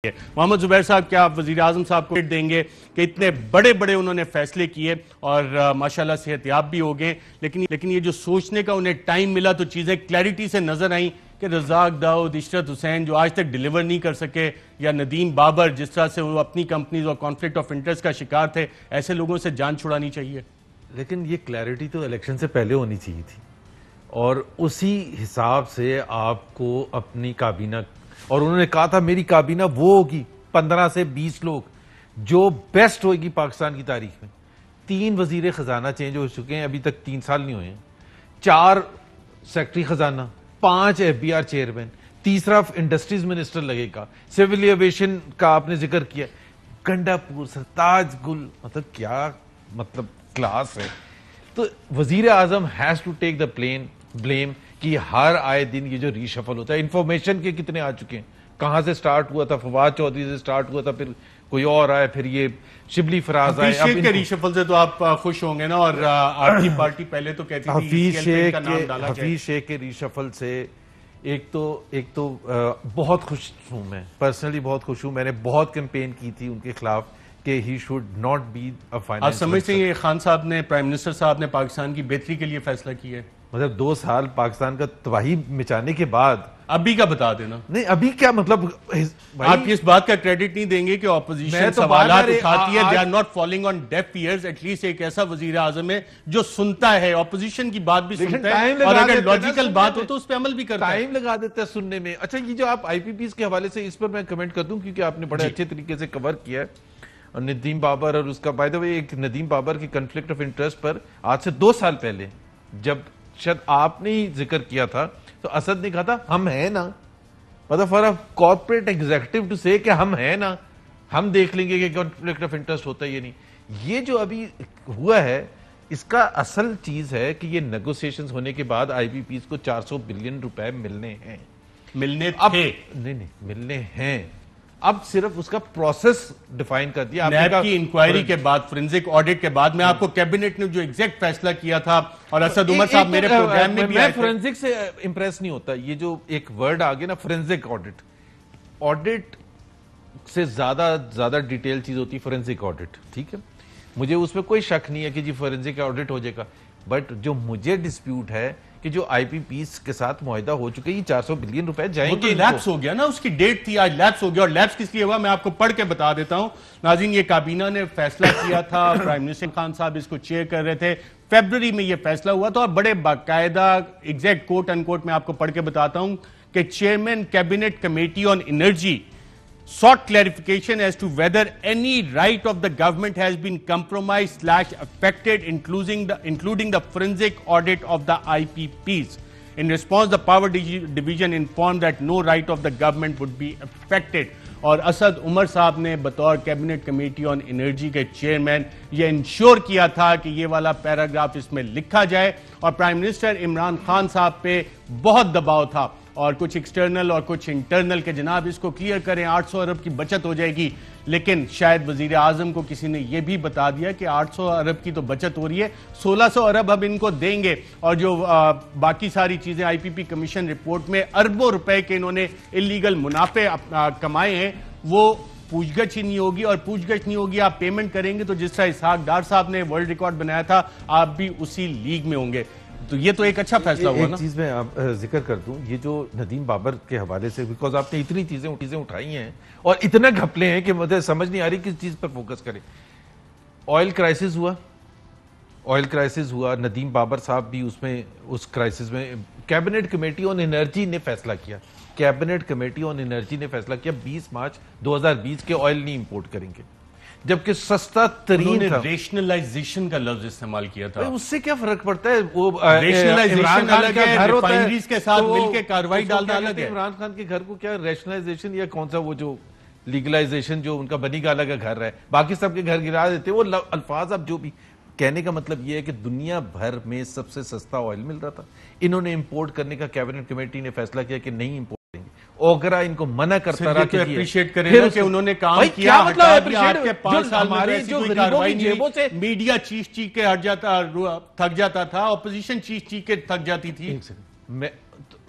मोहम्मद जुबैर साहब, क्या आप वजीर आजम साहब को देंगे कि इतने बड़े बड़े उन्होंने फैसले किए और माशाल्लाह सेहतयाब भी हो गए, लेकिन ये जो सोचने का उन्हें टाइम मिला तो चीज़ें क्लैरिटी से नजर आई कि रज़ाक दाऊद, इशरत हुसैन जो आज तक डिलीवर नहीं कर सके, या नदीम बाबर जिस तरह से वो अपनी कंपनीज और कॉन्फ्लिक्ट ऑफ इंटरेस्ट का शिकार थे, ऐसे लोगों से जान छुड़ानी चाहिए। लेकिन ये क्लैरिटी तो इलेक्शन से पहले होनी चाहिए थी और उसी हिसाब से आपको अपनी काबीना, और उन्होंने कहा था मेरी काबीना वो होगी 15 से 20 लोग जो बेस्ट होगी पाकिस्तान की तारीख में। 3 वजीर खजाना चेंज हो चुके हैं, अभी तक 3 साल नहीं हुए हैं। 4 सेक्रेटरी खजाना, 5 FBI चेयरमैन, तीसरा इंडस्ट्रीज मिनिस्टर लगेगा, सिविल एविएशन का आपने जिक्र किया, गंडापुर, सरताज गुल, मतलब क्या मतलब क्लास है। तो वजीर आजम has to take the blame कि हर आए दिन ये जो रीशफल होता है, इंफॉर्मेशन के कितने आ चुके हैं, कहां से स्टार्ट हुआ था, फवाद चौधरी से स्टार्ट हुआ था, फिर कोई और आए, फिर ये शिबली फराज आए। हफीज शेख के रीशफल से तो आप खुश होंगे ना, और आपकी पार्टी पहले तो कहती थी हफीज शेख के रीशफल से एक तो बहुत खुश हूं मैं, पर्सनली बहुत खुश हूं। मैंने बहुत कैंपेन की थी उनके खिलाफ कि he should not be a finance. आप समझते हैं खान साहब ने, प्राइम मिनिस्टर साहब ने पाकिस्तान की बेहतरी के लिए फैसला किया है? मतलब 2 साल पाकिस्तान का तबाही मचाने के बाद अभी का बता देना। नहीं, अभी क्या मतलब आप इस बात का क्रेडिट नहीं देंगे कि ऑपोजिशन तो सवालात उठाती है, they are not following on deaf ears. At least एक ऐसा वजीर आजम है जो सुनता है, ऑपोजिशन की बात भी सुनता है, और अगर लॉजिकल बात हो तो उस पर अमल भी करता है। टाइम लगा देता है सुनने में। अच्छा, ये जो आप IPPs के हवाले से, इस पर मैं कमेंट कर दूं क्योंकि आपने बड़े अच्छे तरीके से कवर किया है। और नदीम बाबर और उसका, बाय द वे, एक नदीम बाबर की कॉन्फ्लिक्ट ऑफ इंटरेस्ट पर आज से 2 साल पहले जब शायद आपने ही जिक्र किया था तो असद ने कहा था हम हैं ना, मतलब for a corporate executive to say कि हम हैं ना, हम देख लेंगे कि कॉन्फ्लिक्ट ऑफ इंटरेस्ट होता है ये नहीं। ये जो अभी हुआ है इसका असल चीज है कि ये नेगोशिएशंस होने के बाद IPPs को 400 बिलियन रुपए मिलने हैं, मिलने थे नहीं मिलने हैं। अब सिर्फ उसका प्रोसेस डिफाइन कर दिया नैब की इंक्वायरी के बाद, फोरेंसिक ऑडिट के बाद में। आपको कैबिनेट ने जो एग्जैक्ट फैसला किया था, और असद उमर साहब मेरे प्रोग्राम में भी आए थे। फोरेंसिक से इंप्रेस नहीं होता, ये जो एक वर्ड आ गया ना फोरेंसिक ऑडिट से ज्यादा डिटेल चीज होती है फोरेंसिक ऑडिट, ठीक है। मुझे उसमें कोई शक नहीं है कि जी फोरेंसिक ऑडिट हो जाएगा, बट जो मुझे डिस्प्यूट है कि जो IPPs के साथ मुआहिदा हो चुके, ये 400 बिलियन रुपए जाएंगे। वो तो लैप्स हो गया ना, उसकी डेट थी, आज लैप्स हो गया। और लैप्स किस लिए हुआ मैं आपको पढ़ के बता देता हूं नाज़रीन। ये काबीना ने फैसला किया था, प्राइम मिनिस्टर खान साहब इसको चेयर कर रहे थे, फरवरी में ये फैसला हुआ था, और बड़े बाकायदा एग्जैक्ट कोट अनकोट में आपको पढ़ के बताता हूं कि chairman cabinet committee on energy sought clarification as to whether any right of the government has been compromised/affected, including the forensic audit of the IPPs. In response, the Power Division informed that no right of the government would be affected. और असद उमर साहब ने बतौर cabinet committee on energy के chairman ये ensure किया था कि ये वाला पैराग्राफ इसमें लिखा जाए, और प्राइम मिनिस्टर इमरान खान साहब पे बहुत दबाव था, और कुछ एक्सटर्नल और कुछ इंटरनल के जनाब इसको क्लियर करें, 800 अरब की बचत हो जाएगी। लेकिन शायद वजीर आजम को किसी ने यह भी बता दिया कि 800 अरब की तो बचत हो रही है, 1600 अरब अब इनको देंगे, और जो बाकी सारी चीजें IPP कमीशन रिपोर्ट में अरबों रुपए के इन्होंने इलीगल मुनाफे कमाए हैं, वो पूछगछ ही नहीं होगी। और पूछगछ नहीं होगी, आप पेमेंट करेंगे तो जिस तरह इसहाक डार साहब ने वर्ल्ड रिकॉर्ड बनाया था, आप भी उसी लीग में होंगे। तो ये तो एक अच्छा फैसला हुआ ना। एक चीज मैं जिक्र कर दूं, ये जो नदीम बाबर के हवाले से, बिकॉज आपने इतनी चीजें उठाई हैं और इतने घपले हैं कि मुझे समझ नहीं आ रही किस चीज पर फोकस करें। ऑयल क्राइसिस हुआ, नदीम बाबर साहब भी उसमें, उस क्राइसिस में कैबिनेट कमेटी ऑन एनर्जी ने फैसला किया, कैबिनेट कमेटी ऑन एनर्जी ने फैसला किया 20 मार्च 2020 के ऑयल नहीं इंपोर्ट करेंगे, जबकि सस्ता तरीन था। रेशनलाइजेशन का लफ्ज इस्तेमाल किया था। उससे क्या फर्क पड़ता है? वो रेशनलाइजेशन अलग है, रिफाइनरीज के साथ मिलकर कार्रवाई डालना अलग है। इमरान खान के घर को क्या रेशनलाइजेशन, या कौन सा वो जो लीगलाइजेशन, जो उनका बनी गाला का घर है, बाकी सबके घर गिरा देते। वो अल्फाज, अब जो भी कहने का मतलब ये है कि दुनिया भर में सबसे सस्ता ऑयल मिल रहा था, इन्होंने इंपोर्ट करने का कैबिनेट कमेटी ने फैसला किया कि नहीं इंपोर्ट करेंगे। ओगरा इनको मना करता रहा, तो अप्रिशिएट करेगा कि उन्होंने काम किया, हटा दिया। आपके 5 साल में जो कार्रवाई जेबों से मीडिया चीख के हट जाता, थक जाता था, ऑपोजिशन चीख के थक जाती थी।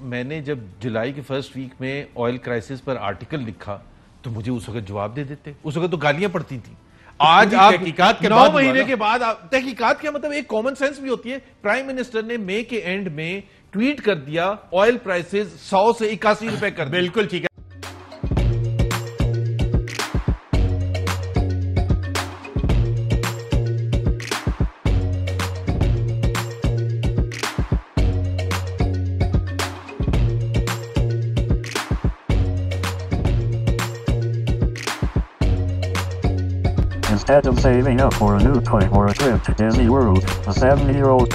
मैंने जब जुलाई के फर्स्ट वीक में ऑयल क्राइसिस पर आर्टिकल लिखा तो मुझे उस वक्त जवाब दे देते, उस वक्त तो गालियां पड़ती थी। आज आप तहकीकात के 9 बाद महीने के बाद तहकीकात क्या मतलब, एक कॉमन सेंस भी होती है। प्राइम मिनिस्टर ने मई के एंड में ट्वीट कर दिया ऑयल प्राइसेस 100 से 81 रुपए कर दिए। बिल्कुल ठीक है। Instead of saving up for a new toy or a trip to Disney World, a 7-year-old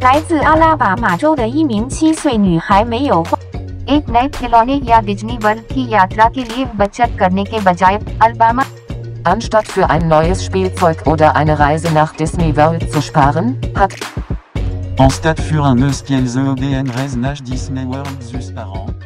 来自阿拉巴马州的一名7岁女孩没有花 एक नए खिलौने या डिज्नी वर्ल्ड की यात्रा के लिए बचत करने के बजाय Alabama Anstatt für ein neues Spielzeug oder eine Reise nach Disney World zu sparen, hat En stade für un eus qu'elles EDN Reznach Disney World zus par an.